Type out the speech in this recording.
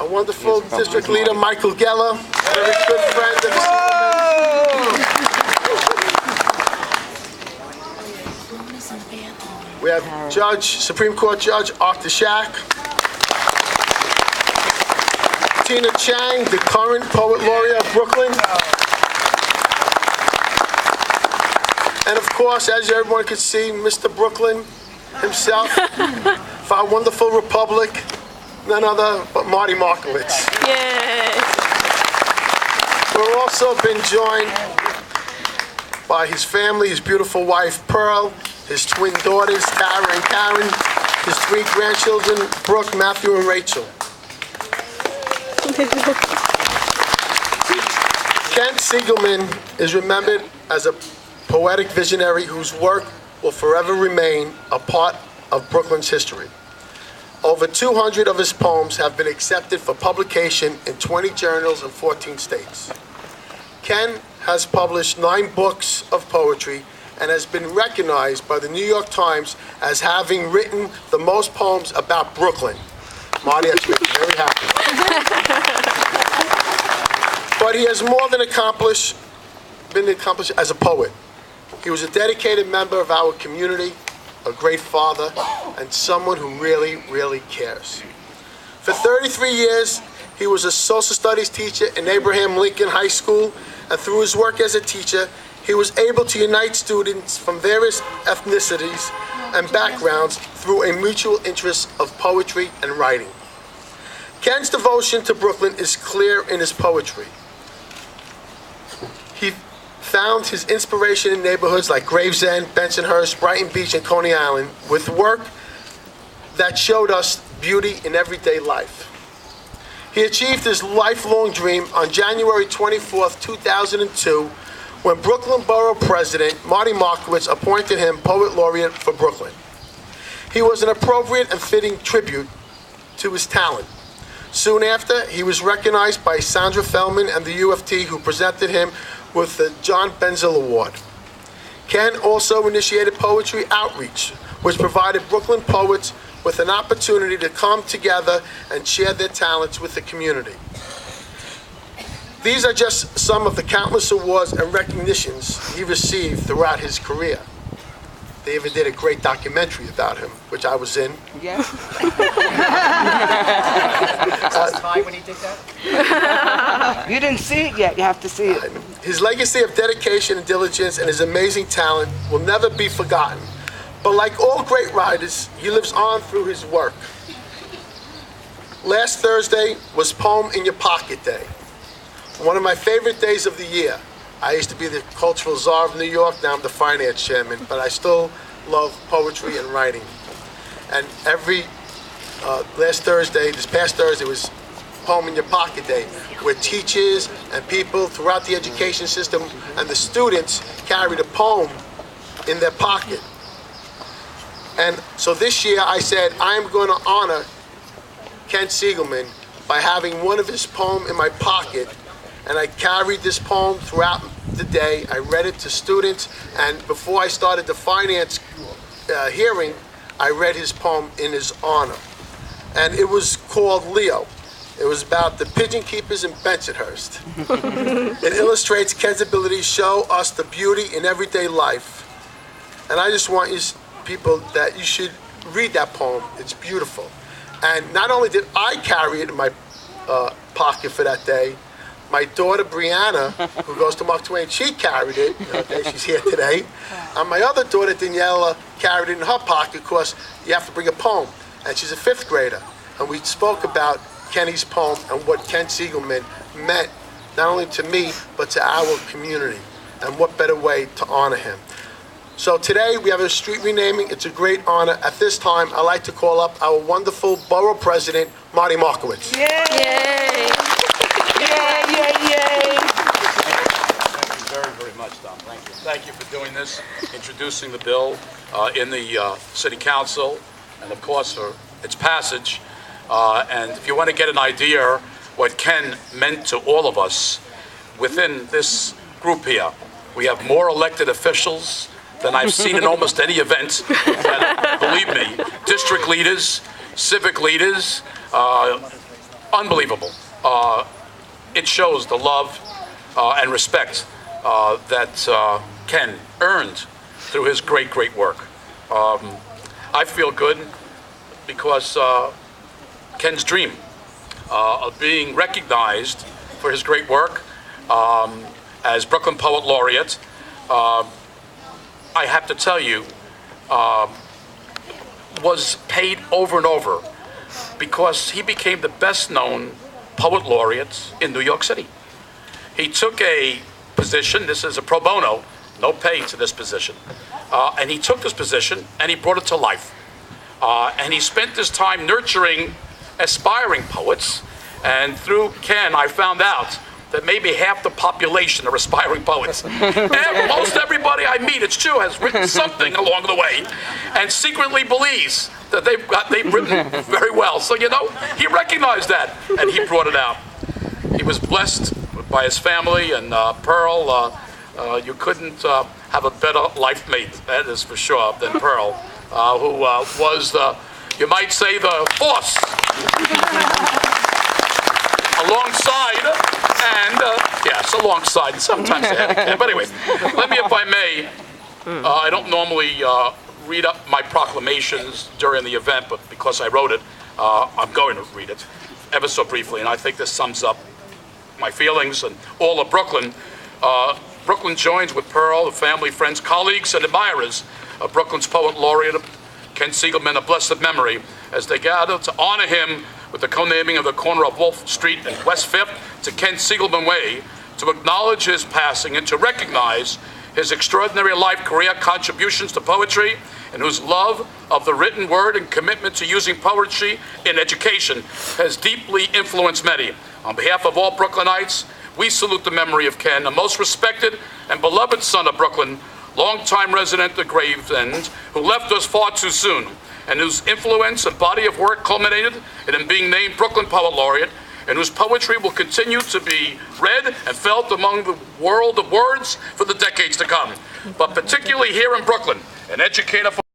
our wonderful district leader, Michael Geller, very good friend of the Siegelman. We have Supreme Court Judge Arthur Shack. Tina Chang, the current Poet Laureate of Brooklyn. And of course, as everyone can see, Mr. Brooklyn himself, for our wonderful republic, none other but Marty Markowitz. Yay! We've also been joined by his family, his beautiful wife, Pearl, his twin daughters, Tara and Karen, his three grandchildren, Brooke, Matthew, and Rachel. Kent Siegelman is remembered as a poetic visionary whose work will forever remain a part of Brooklyn's history. Over 200 of his poems have been accepted for publication in 20 journals in 14 states. Ken has published 9 books of poetry and has been recognized by the New York Times as having written the most poems about Brooklyn. Marty, that's me very happy. But he has more than been accomplished as a poet. He was a dedicated member of our community, a great father, and someone who really, really cares. For 33 years, he was a social studies teacher in Abraham Lincoln High School, and through his work as a teacher, he was able to unite students from various ethnicities and backgrounds through a mutual interest of poetry and writing. Ken's devotion to Brooklyn is clear in his poetry. He found his inspiration in neighborhoods like Gravesend, Bensonhurst, Brighton Beach, and Coney Island, with work that showed us beauty in everyday life. He achieved his lifelong dream on January 24th, 2002, when Brooklyn Borough President Marty Markowitz appointed him Poet Laureate for Brooklyn. He was an appropriate and fitting tribute to his talent. Soon after, he was recognized by Sandra Feldman and the U of T, who presented him with the John Benzel Award. Ken also initiated poetry outreach, which provided Brooklyn poets with an opportunity to come together and share their talents with the community. These are just some of the countless awards and recognitions he received throughout his career. They even did a great documentary about him, which I was in. Yeah. When he did that? You didn't see it yet. You have to see it. His legacy of dedication and diligence and his amazing talent will never be forgotten. But like all great writers, he lives on through his work. Last Thursday was Poem in Your Pocket Day. One of my favorite days of the year. I used to be the cultural czar of New York, now I'm the finance chairman, but I still love poetry and writing. And every this past Thursday was Poem in Your Pocket Day, where teachers and people throughout the education system and the students carried a poem in their pocket. And so this year I said, I'm going to honor Kent Siegelman by having one of his poems in my pocket. And I carried this poem throughout the day. I read it to students, and before I started the finance hearing, I read his poem in his honor. And it was called Leo. It was about the pigeon keepers in Bensonhurst. It illustrates Ken's ability to show us the beauty in everyday life. And I just want you people that you should read that poem. It's beautiful. And not only did I carry it in my pocket for that day, my daughter, Brianna, who goes to Mark Twain, she carried it. She's here today. And my other daughter, Daniela, carried it in her pocket because you have to bring a poem. And she's a 5th grader. And we spoke about Kenny's poem and what Kent Siegelman meant, not only to me, but to our community. And what better way to honor him. So today we have a street renaming. It's a great honor. At this time, I'd like to call up our wonderful Borough President, Marty Markowitz. Yay! Yay! Yay! Yay! Yay! Thank you very, very much, Dom. Thank you. Thank you for doing this, introducing the bill in the City Council, and of course for its passage. And if you want to get an idea what Ken meant to all of us within this group here, we have more elected officials than I've seen in almost any event. And believe me, district leaders, civic leaders, unbelievable. It shows the love and respect that Ken earned through his great work. I feel good because Ken's dream of being recognized for his great work as Brooklyn Poet Laureate, I have to tell you, was paid over and over because he became the best-known poet laureate in New York City. He took a position, this is a pro bono, no pay to this position, and he took this position and he brought it to life. And he spent his time nurturing aspiring poets, and through Ken, I found out that maybe half the population are aspiring poets. And most everybody I meet, it's true, has written something along the way and secretly believes that they've written very well. So, you know, he recognized that and he brought it out. He was blessed by his family, and Pearl, you couldn't have a better life mate, that is for sure, than Pearl, who was, you might say, the force alongside, and yes, alongside, sometimes ahead of Ken. But anyway, let me, if I may, I don't normally read up my proclamations during the event, but because I wrote it, I'm going to read it ever so briefly, and I think this sums up my feelings and all of Brooklyn. Brooklyn joins with Pearl, the family, friends, colleagues, and admirers of Brooklyn's Poet Laureate, Ken Siegelman, of blessed memory, as they gather to honor him with the co-naming of the corner of Wolf Street and West 5th to Ken Siegelman Way, to acknowledge his passing and to recognize his extraordinary life career contributions to poetry, and whose love of the written word and commitment to using poetry in education has deeply influenced many. On behalf of all Brooklynites, we salute the memory of Ken, a most respected and beloved son of Brooklyn, longtime resident of Gravesend, who left us far too soon, and whose influence and body of work culminated in him being named Brooklyn Poet Laureate, and whose poetry will continue to be read and felt among the world of words for the decades to come. But particularly here in Brooklyn, an educator for